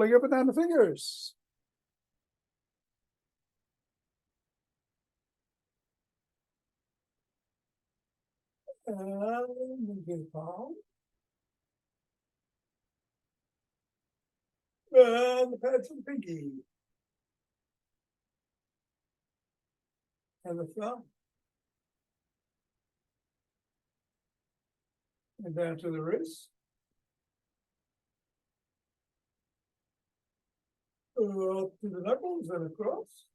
rolling up and down the fingers. And get palm. And the pads and pinky. And the thumb. And down to the wrist. Up to the knuckles and across.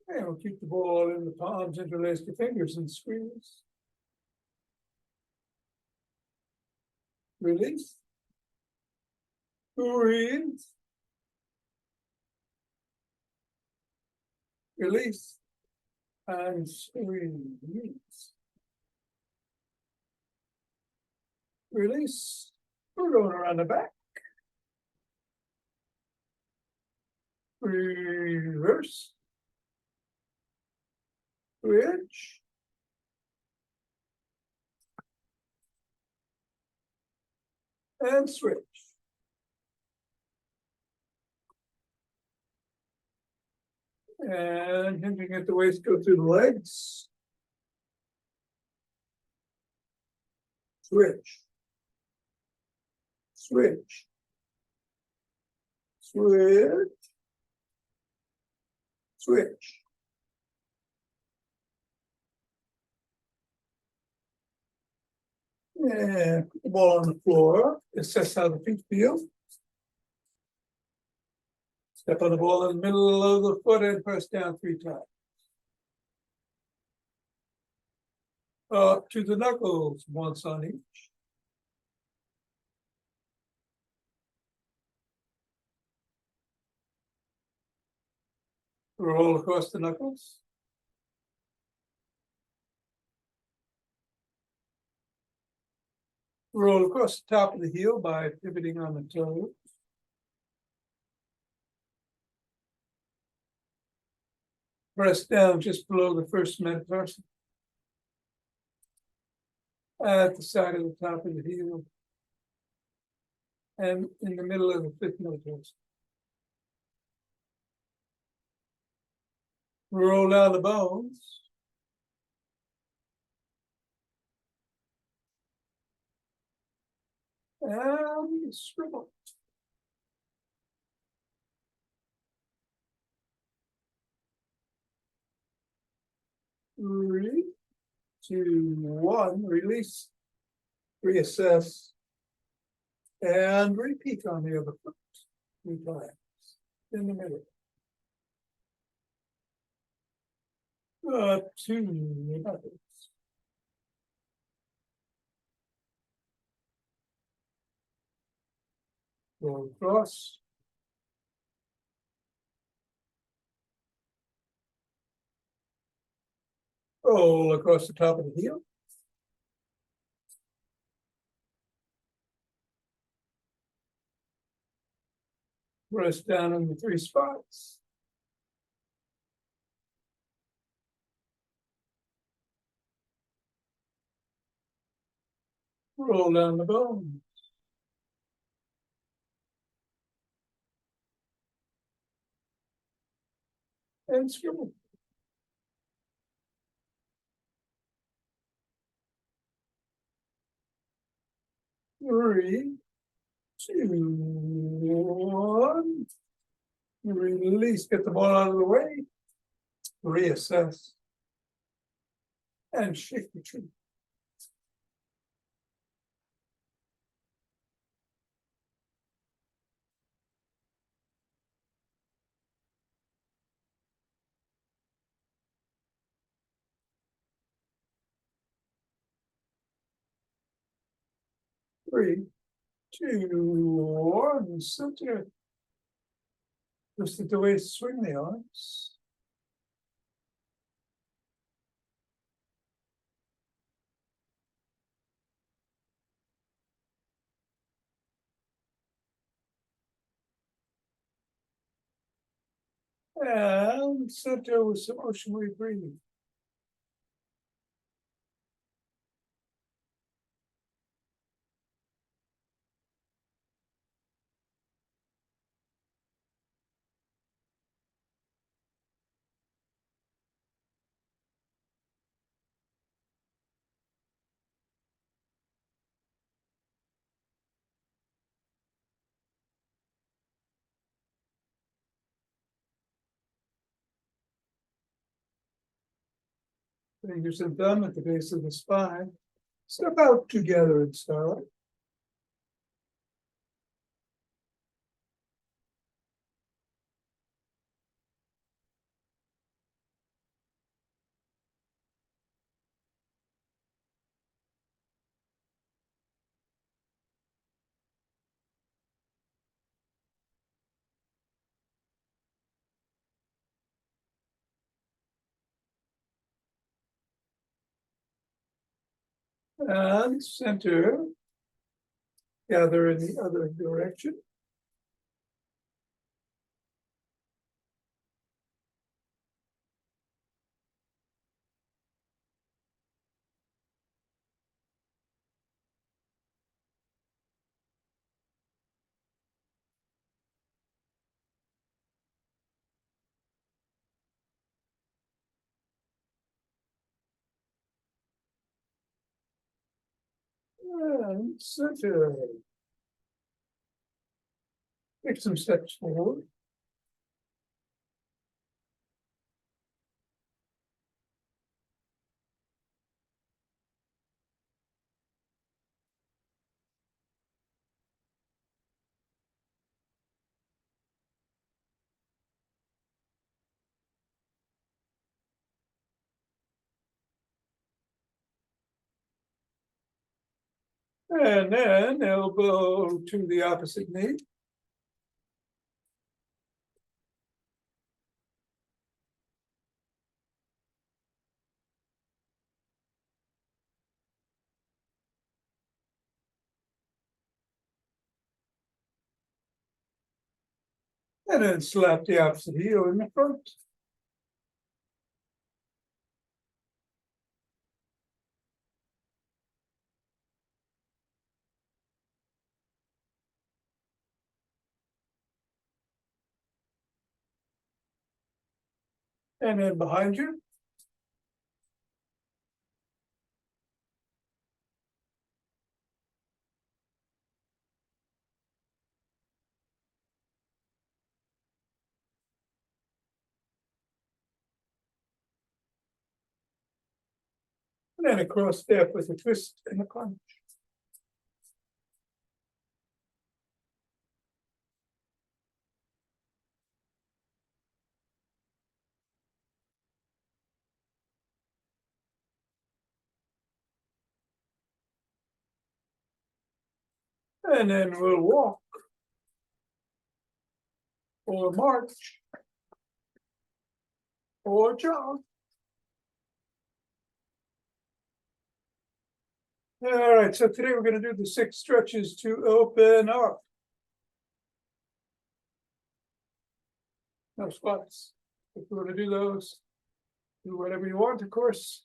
And we'll keep the ball in the palms, interlace the fingers and squeeze. Release. Breathe. Release. And squeeze. Release. We're going around the back. Reverse. Bridge. And switch. And hinging at the waist, go through the legs. Switch. Switch. Switch. Switch. And put the ball on the floor. Assess how the feet feel. Step on the ball in the middle of the foot and press down 3 times. Up to the knuckles, once on each. Roll across the knuckles. Roll across the top of the heel by pivoting on the toes. Press down just below the first metatarsal. At the side of the top of the heel. And in the middle of the 5th metatarsal. Roll down the bones. And scribble. Three, 2, 1, release, reassess, and repeat on the other foot. 3 times in the middle. Up to the knuckles. Go across. Roll across the top of the heel. Press down in the 3 spots. Roll down the bones. And scribble. Three, 2, 1. Release, get the ball out of the way. Reassess. And shake the tree. Three, 2, 1, center. Just the way to swing the arms. And center with some ocean-wave breathing. Fingers and thumb at the base of the spine. Step out together and start. And center. Gather in the other direction. And center. Take some steps forward. And then elbow to the opposite knee. And then slap the opposite heel in the front. And then behind you. And then a cross step with a twist and a punch. And then we'll walk. Or march. Or jog. All right, so today we're going to do the 6 stretches to open up. No squats. If you want to do those, do whatever you want, of course.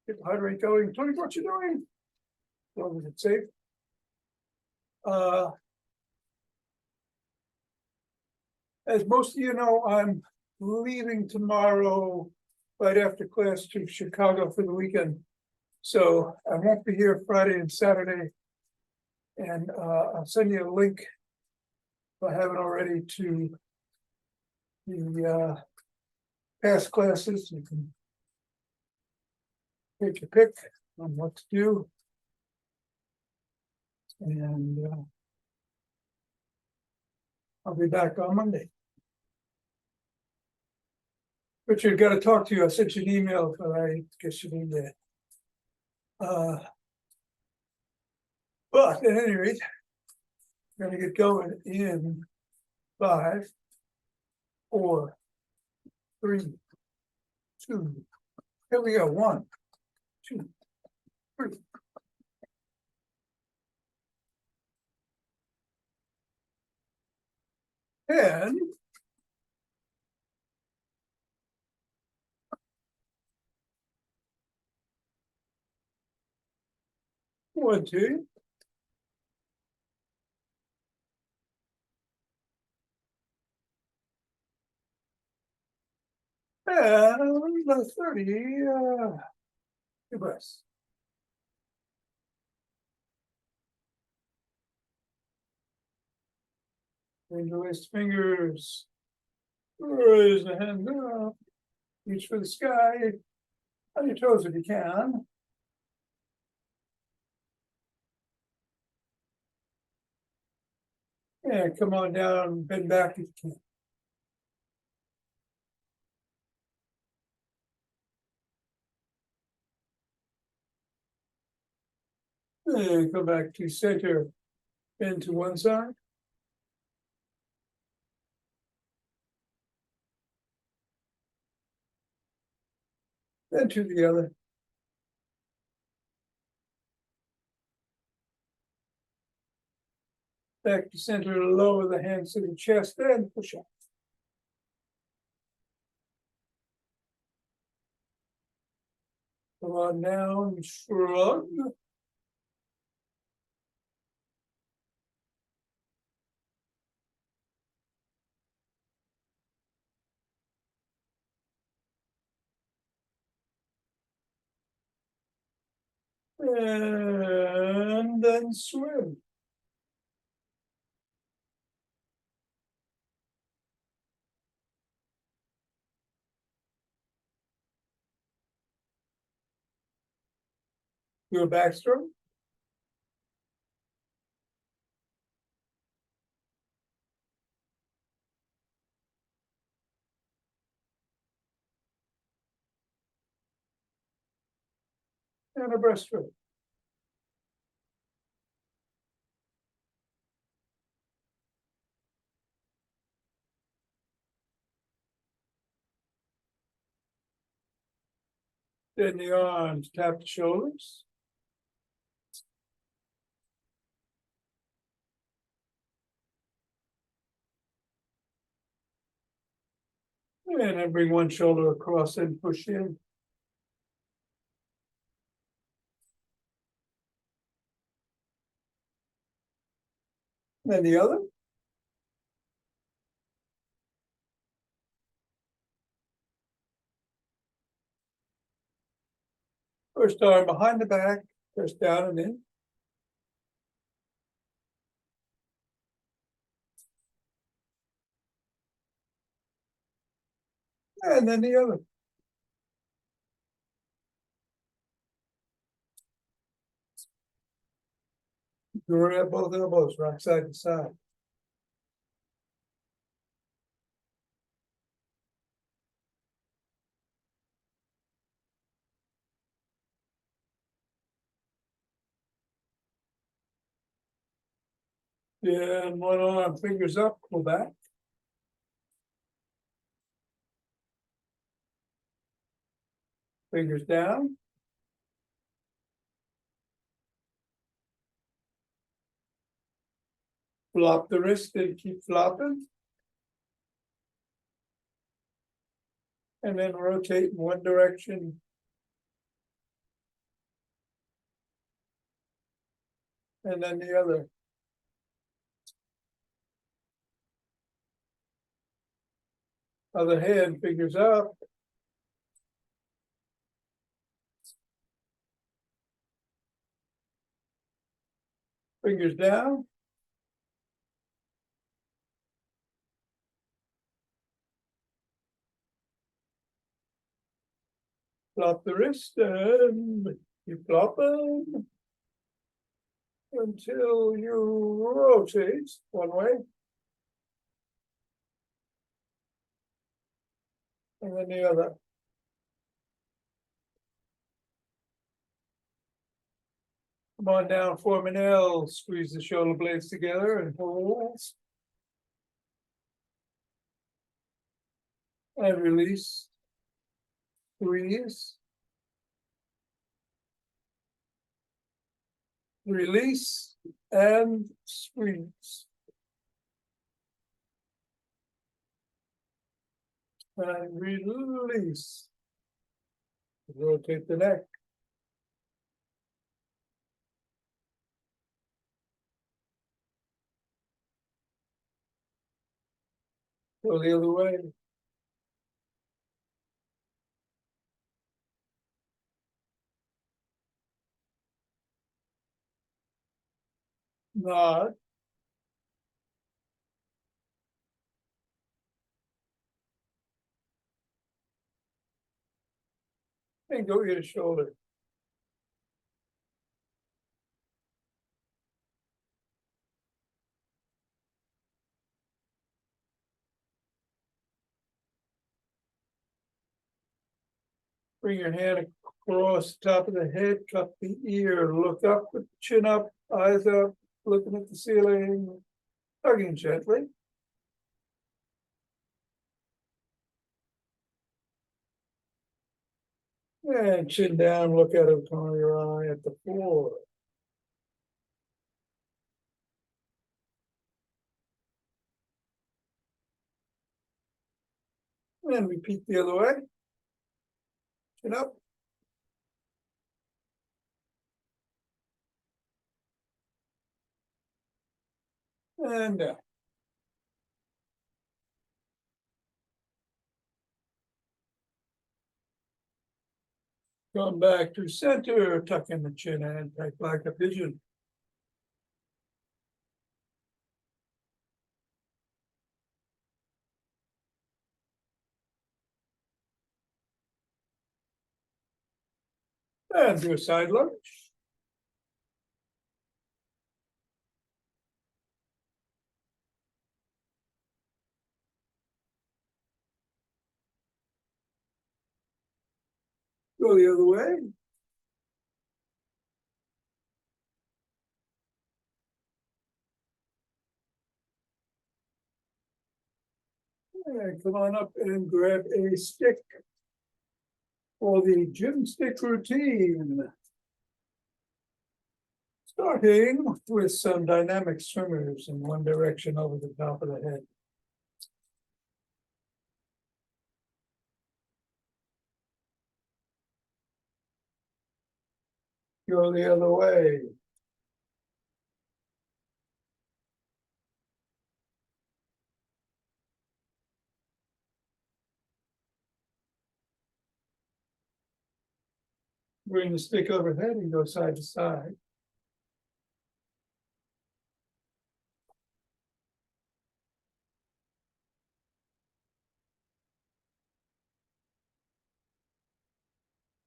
Get the heart rate going. Tell me what you're doing. As long as it's safe. As most of you know, I'm leaving tomorrow right after class to Chicago for the weekend. So I won't be here Friday and Saturday. And I'll send you a link, if I haven't already, to the past classes. You can take your pick on what to do. And I'll be back on Monday. Richard, got to talk to you. I sent you an email, but I guess you need that. But at any rate, we're going to get going in 5, 4, 3, 2. Here we go. 1, 2, 3. And 1, 2. And 30. Two breaths. Interlace fingers. Raise the hand up. Reach for the sky. On your toes if you can. Yeah, come on down, bend back if you can. And go back to center, bend to one side. Then to the other. Back to center, lower the hands to the chest, and push up. Come on down, shrug. And then swim. Do a backstroke. And a breaststroke. Then the arms, tap the shoulders. And then bring one shoulder across and push in. Then the other. First arm behind the back, press down and in. And then the other. You're at both elbows, rock side to side. Yeah, and one arm, fingers up, pull back. Fingers down. Flop the wrist and keep flopping. And then rotate in one direction. And then the other. Other hand, fingers up. Fingers down. Flop the wrist and keep flopping until you rotate one way. And then the other. Come on down, form an L, squeeze the shoulder blades together and hold. And release. Squeeze. Release and squeeze. And release. Rotate the neck. Go the other way. Nod. And go ear to shoulder. Bring your hand across the top of the head, cup the ear, look up with the chin up, eyes up, looking at the ceiling, tugging gently. And chin down, look out of the corner of your eye at the floor. And repeat the other way. Chin up. And down. Come back to center, tuck in the chin and tight back up vision. And do a side lunge. Go the other way. And come on up and grab a stick for the gym stick routine. Starting with some dynamic swimmers in one direction over the top of the head. Go the other way. Bring the stick overhead and go side to side.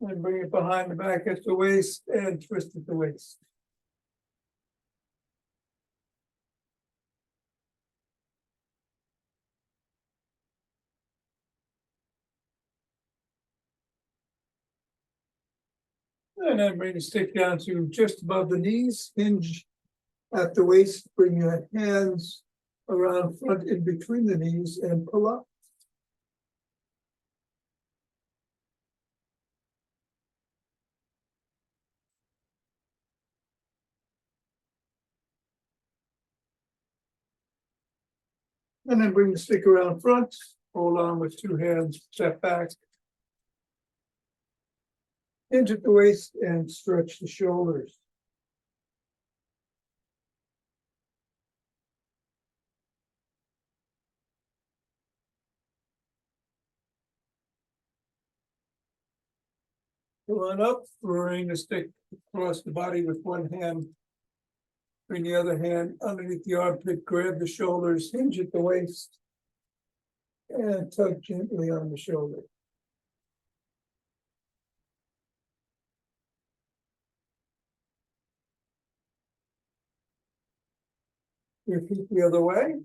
And bring it behind the back at the waist and twist at the waist. And then bring the stick down to just above the knees, hinge at the waist, bring your hands around front in between the knees and pull up. And then bring the stick around front, hold on with two hands, step back. Hinge at the waist and stretch the shoulders. Come on up, bring the stick across the body with one hand. Bring the other hand underneath the armpit, grab the shoulders, hinge at the waist. And tug gently on the shoulder. Repeat the other way.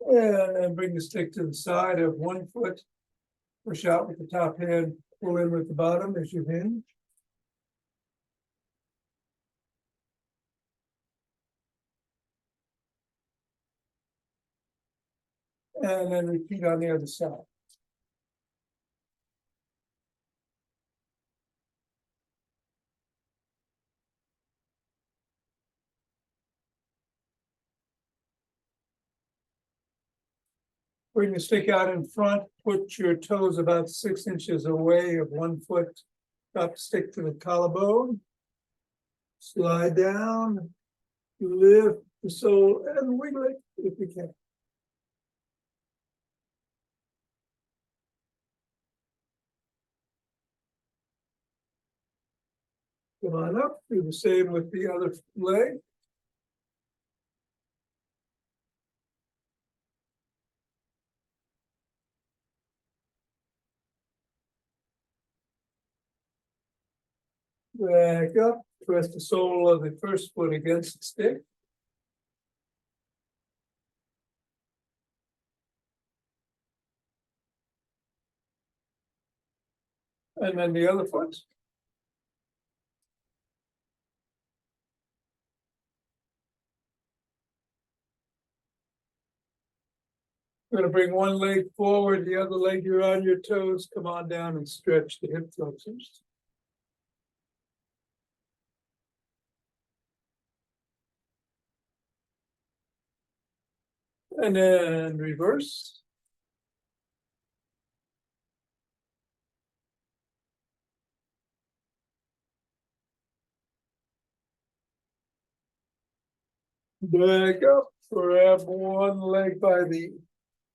And then bring the stick to the side of one foot. Push out with the top hand, pull in with the bottom as you hinge. And then repeat on the other side. Bring the stick out in front, put your toes about 6 inches away of one foot. Drop stick to the collarbone. Slide down, lift the sole and wiggle it if you can. Come on up, do the same with the other leg. Back up, press the sole of the first foot against the stick. And then the other foot. We're gonna bring one leg forward, the other leg, you're on your toes, come on down and stretch the hip flexors. And then reverse. Back up, grab one leg by the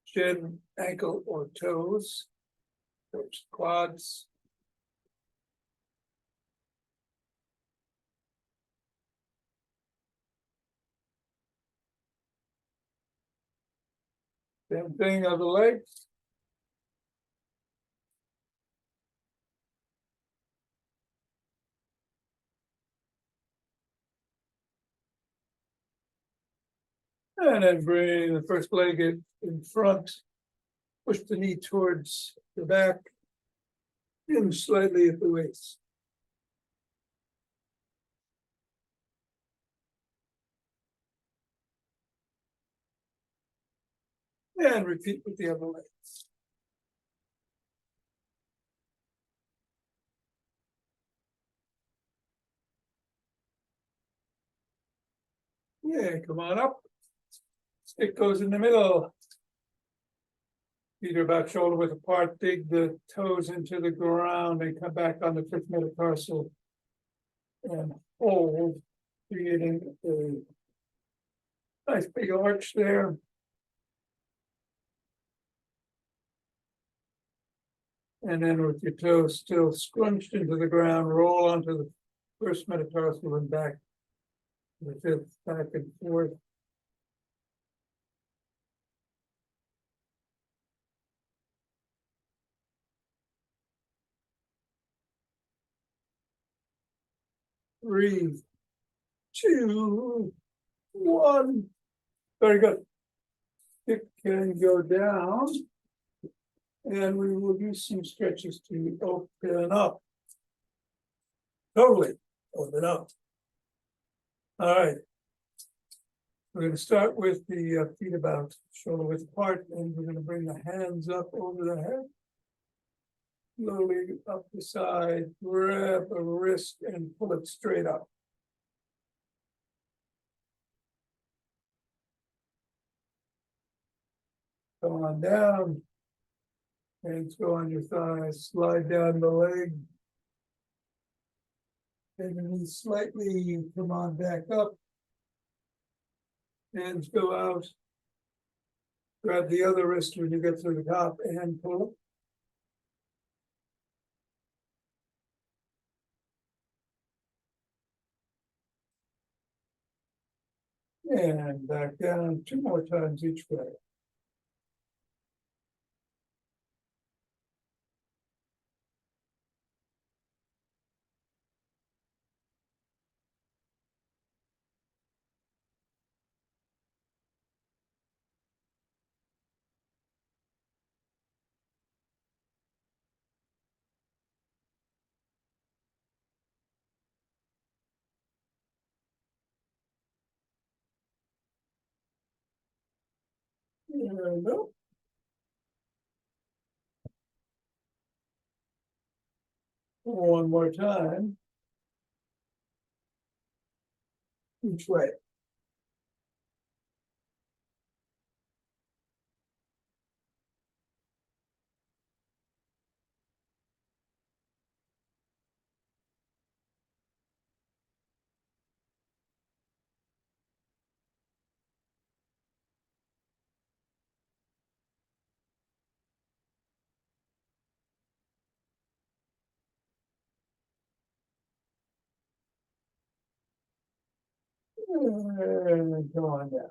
shin, ankle, or toes. Touch quads. Same thing, other leg. And then bring the first leg in front. Push the knee towards the back. In slightly at the waist. And repeat with the other leg. Yeah, come on up. Stick goes in the middle. Feet are about shoulder width apart, dig the toes into the ground and come back on the fifth metatarsal. And hold, creating a nice big arch there. And then with your toes still scrunched into the ground, roll onto the first metatarsal and back to the fifth, back and forth. Three, two, one. Very good. It can go down. And we will do some stretches to open up. Totally open up. All right. We're going to start with the feet about shoulder width apart, and we're going to bring the hands up over the head. Slowly up the side, grab a wrist and pull it straight up. Come on down. Hands go on your thighs, slide down the leg. And then slightly come on back up. Hands go out. Grab the other wrist when you get to the top and pull it. And back down 2 more times each way. And up. One more time. Each way. And go on down.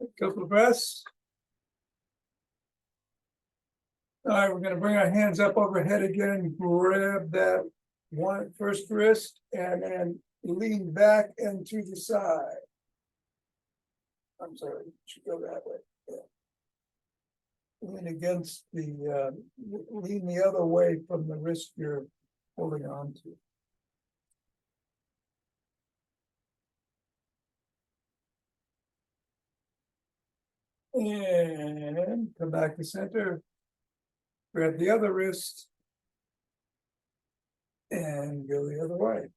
A couple of breaths. All right, we're gonna bring our hands up overhead again, grab that one first wrist and then lean back and to the side. I'm sorry, it should go that way. Yeah. Lean against the, lean the other way from the wrist you're holding on to. And come back to center. Grab the other wrist. And go the other way.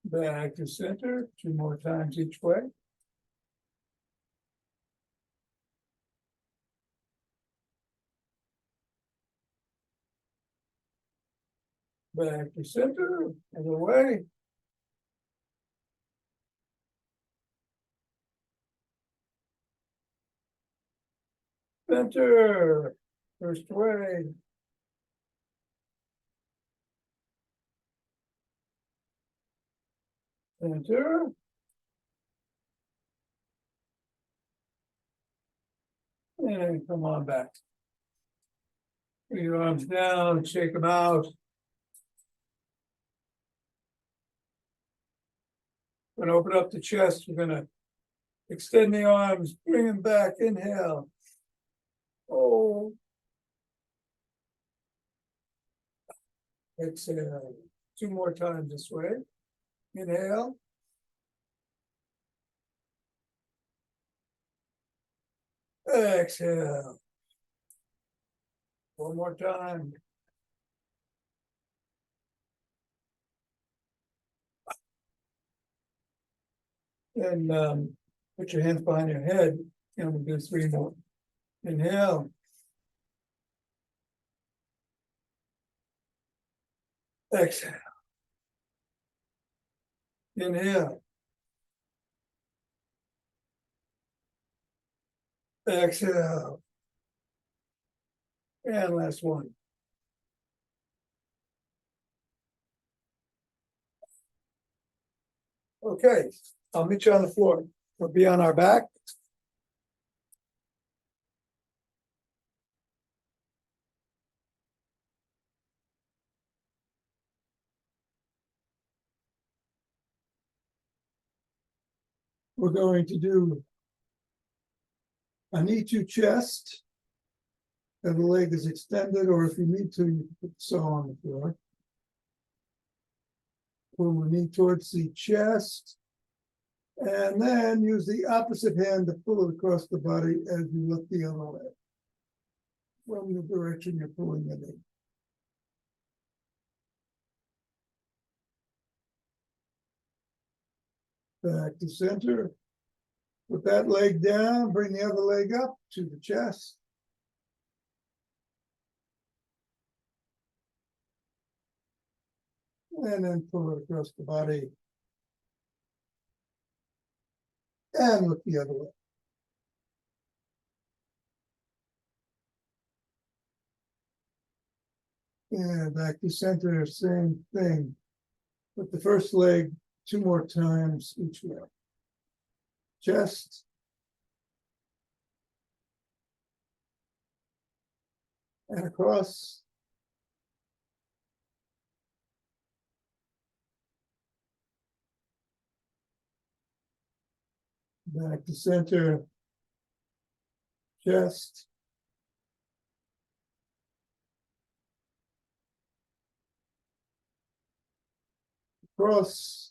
Back to center, 2 more times each way. Back to center, other way. Center, first way. Center. And come on back. Bring your arms down, shake them out. We're gonna open up the chest. We're gonna extend the arms, bring them back, inhale. Oh. Exhale. 2 more times this way. Inhale. Exhale. 1 more time. And put your hands behind your head, and we'll do 3 more. Inhale. Exhale. Inhale. Exhale. And last one. Okay, I'll meet you on the floor. We'll be on our back. We're going to do a knee to chest. And the leg is extended, or if you need to, you put the saw on the floor. Pull the knee towards the chest. And then use the opposite hand to pull it across the body as you look the other way. From the direction you're pulling the knee. Back to center. Put that leg down, bring the other leg up to the chest. And then pull it across the body. And look the other way. And back to center, same thing. Put the first leg 2 more times each way. Chest. And across. Back to center. Chest. Cross.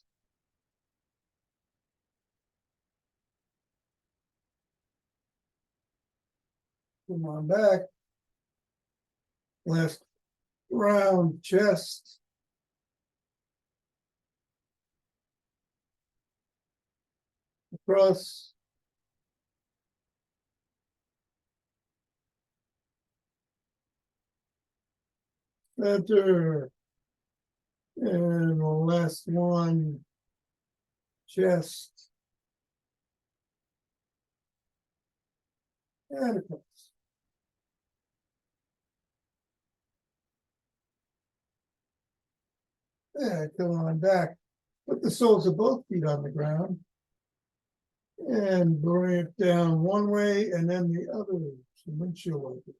Come on back. Last round, chest. Across. Center. And the last one, chest. And across. Yeah, come on back. Put the soles of both feet on the ground. And bring it down one way and then the other, so windshield wipers.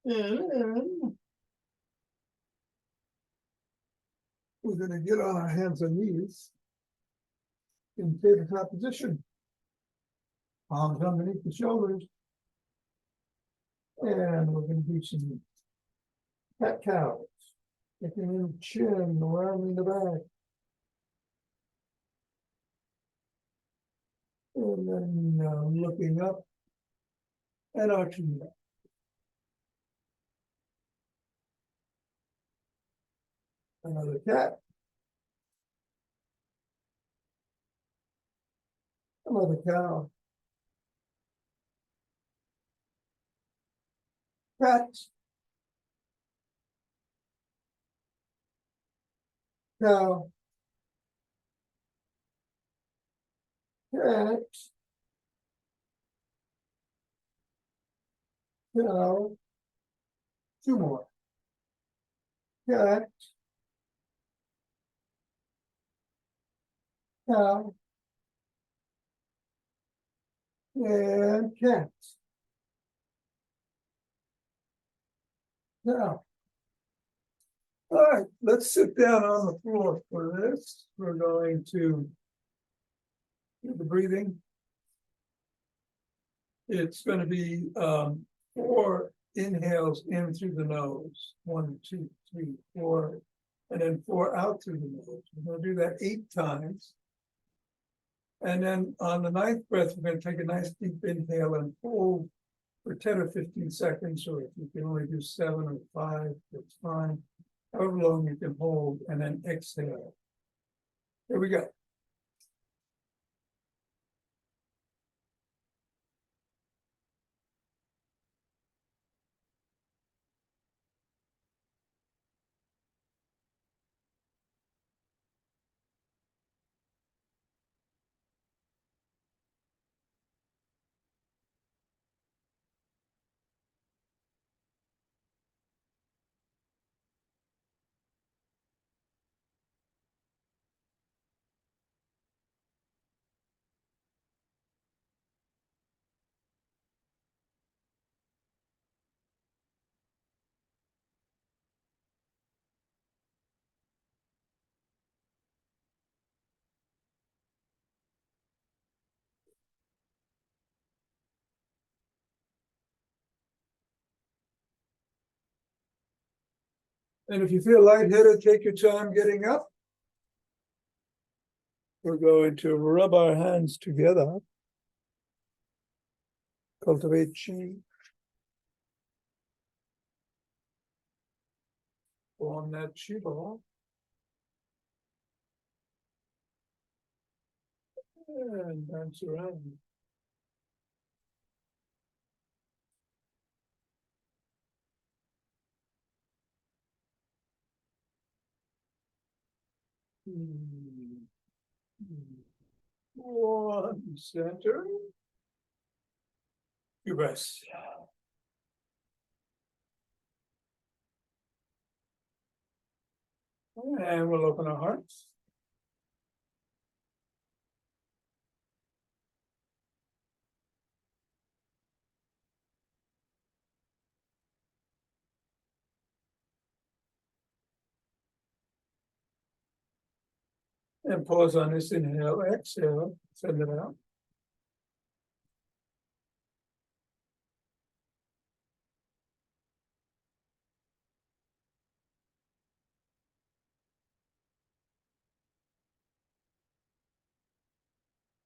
And we're gonna get on our hands and knees in tabletop position. Arms underneath the shoulders. And we're gonna do some cat cows. Taking in the chin, rounding the back. And then looking up and arching back. Another cat. Another cow. Cat. Cow. Cat. Cow. Two more. Cat. Cow. And cat. Now, all right, let's sit down on the floor for this. We're going to do the breathing. It's going to be 4 inhales in through the nose. 1, 2, 3, 4, and then 4 out through the nose. We're going to do that 8 times. And then on the 9th breath, we're going to take a nice deep inhale and hold for 10 or 15 seconds, or if you can only do 7 or 5, that's fine. However long you can hold, and then exhale. Here we go. And if you feel lightheaded, take your time getting up. We're going to rub our hands together. Cultivate chi. Form that chi ball. And dance around. One center. Your breaths. And we'll open our hearts. And pause on this inhale, exhale, send it out.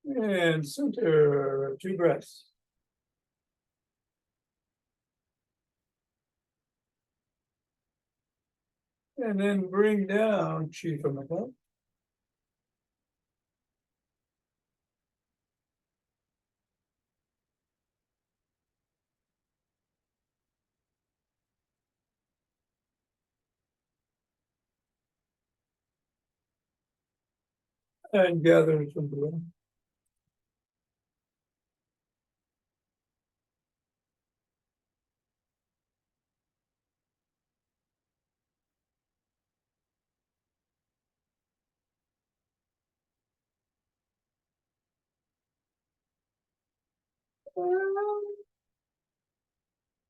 And center, 2 breaths. And then bring down chi from above. And gather from below.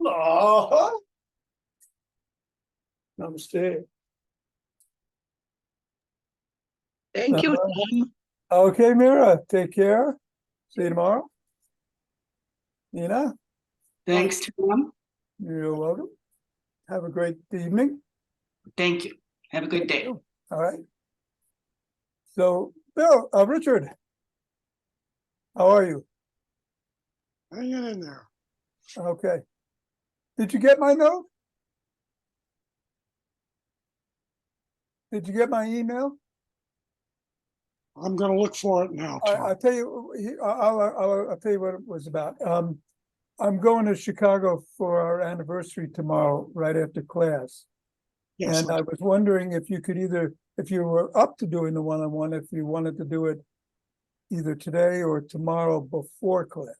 Oh, namaste. Thank you, Uh, Thom. Okay, Mira, take care. See you tomorrow. Nina, Thanks, Thom. you're welcome. Have a great evening. Thank you. Have a good day. All right. So, Bill, Richard, how are you? Hanging in there. Okay. Did you get my note? Did you get my email? I'm gonna look for it now, Tom. I'll tell you, I'll tell you what it was about. I'm going to Chicago for our anniversary tomorrow, right after class. Yes, And I was wondering if you could if you were up to doing the one-on-one, if you wanted to do it either today or tomorrow before class.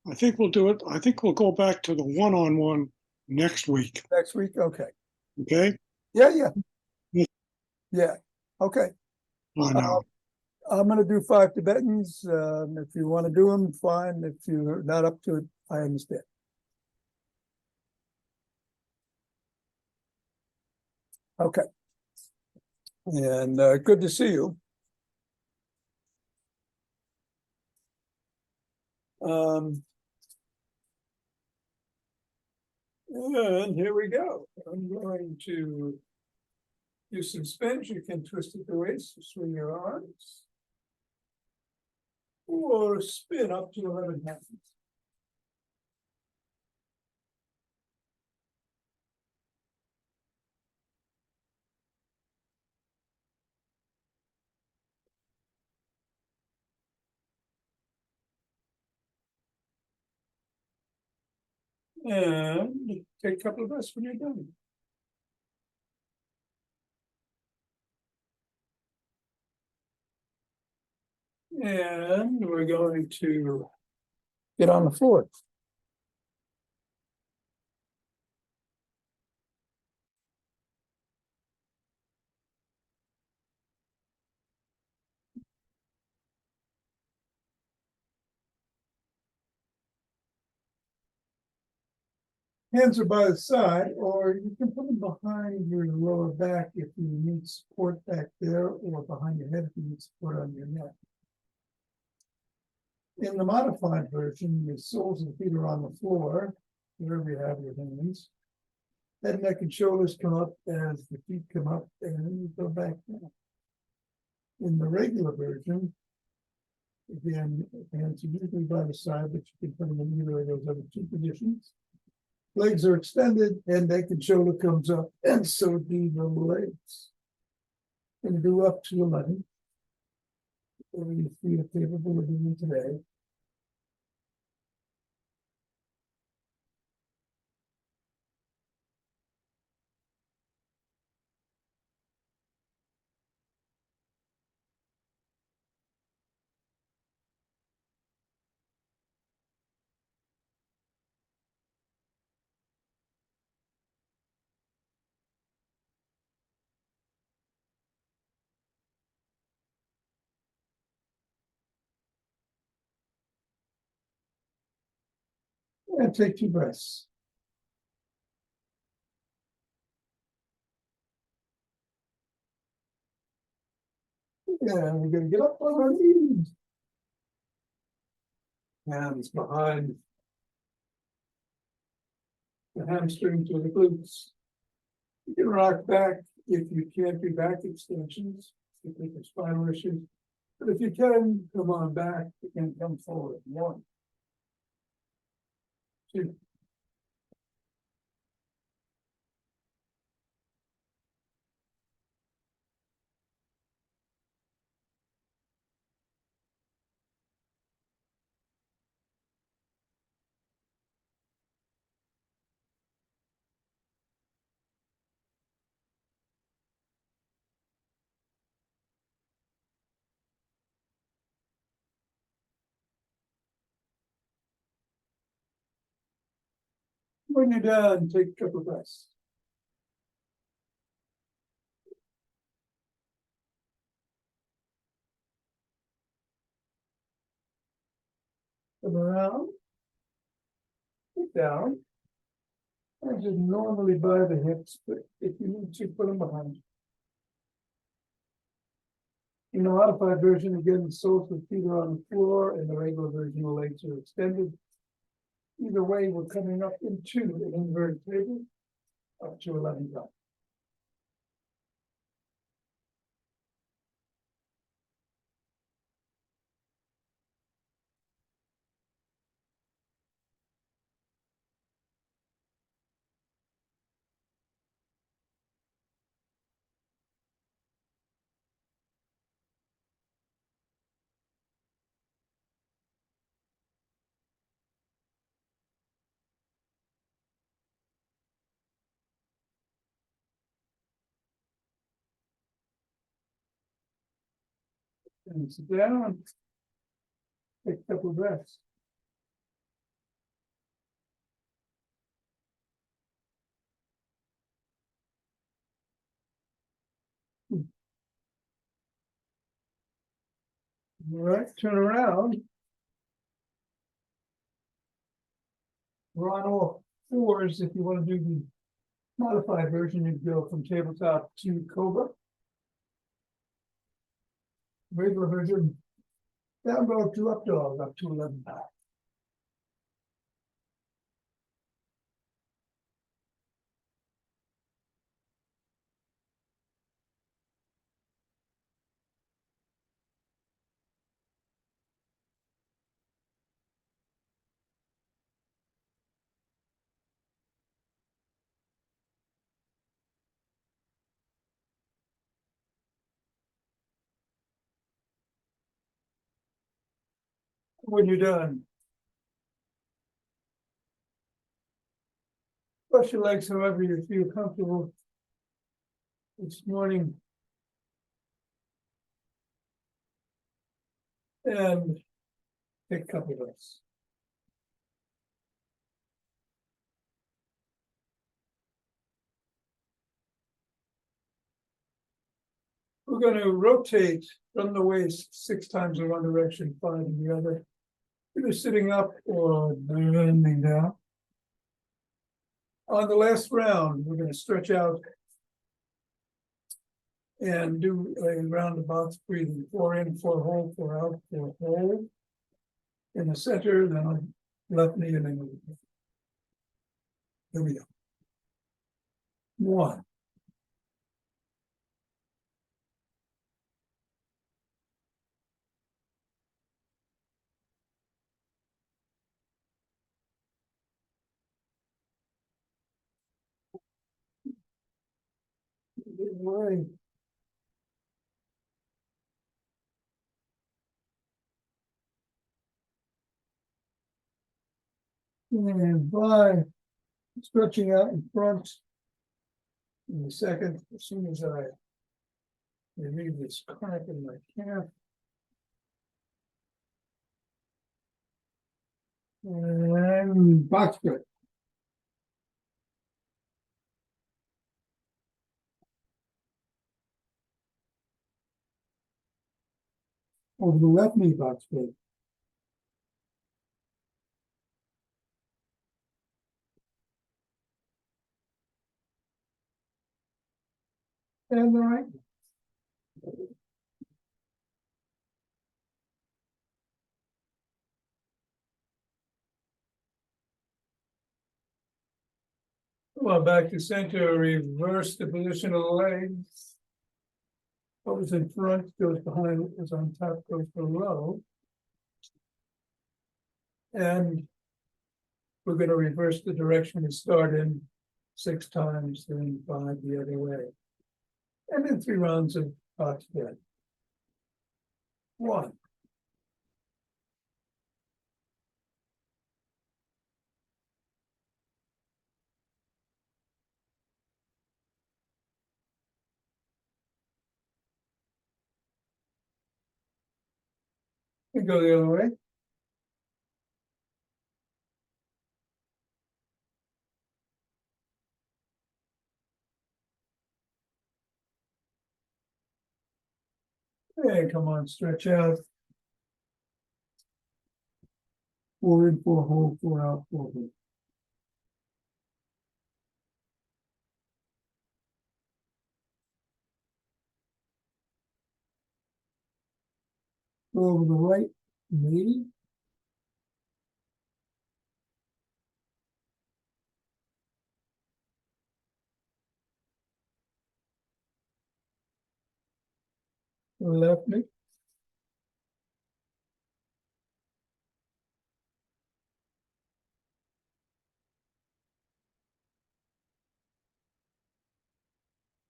I think we'll do it. I think we'll go back to the one-on-one next week, Next week? Okay. okay? Yeah, yeah. Yeah. Yeah. Okay. I know. I'm gonna do 5 Tibetans. If you want to do them, fine. If you're not up to it, I understand. Okay. And good to see you. And here we go. I'm going to do some spins. You can twist at the waist, swing your arms, or spin up to 11 hands. And take a couple of breaths when you're done. And we're going to get on the floor. Hands are by the side, or you can put them behind your lower back if you need support back there, or behind your head if you need support on your neck. In the modified version, the soles of the feet are on the floor, wherever you have your hands. Head, neck, and shoulders come up as the feet come up, and then you go back down. In the regular version, again, hands are usually by the side, but you can put them in either of those other two positions. Legs are extended, and neck and shoulder comes up, and so do the legs. And do up to 11. Whatever you feel capable of doing today. And take 2 breaths. And we're going to get up on our knees. Hands behind the hamstrings or the glutes. You can rock back if you can't do back extensions, if you have spinal issues. But if you can, come on back, you can come forward. 1, 2. When you're done, take a couple of breaths. Come around. Sit down. And just normally by the hips, but if you need to, put them behind. In the modified version, again, the soles with feet are on the floor, and the regular version, the legs are extended. Either way, we're coming up into an inverted table, up to 11 times. And sit down. Take a couple of breaths. All right, turn around. We're on all fours. If you want to do the modified version, you go from tabletop to cobra. Regular version, down dog to up dog, up to 11 times. When you're done, brush your legs however you feel comfortable. This morning. And take a couple of breaths. We're going to rotate from the waist 6 times in one direction, 5 in the other. Either sitting up or bending down. On the last round, we're going to stretch out and do a round of box breathing. 4 in, 4 hold, 4 out, 4 hold. In the center, then on left knee and then over. Here we go. 1. 1. And by stretching out in front. In the second, as soon as I relieve this cramp in my calf. And box good. Over the left knee box good. And the right. Come on, back to center, reverse the position of the legs. What was in front goes behind, what was on top goes below. And we're going to reverse the direction we start in 6 times, then 5 the other way. And then 3 rounds of box bed. 1. And go the other way. Hey, come on, stretch out. 4 in, 4 hold, 4 out, 4 hold. Go over the right, maybe. Left me.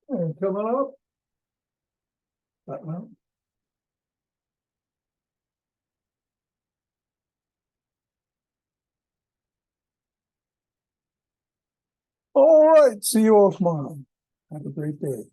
And coming up. That one. All right, see you all tomorrow. Have a great day.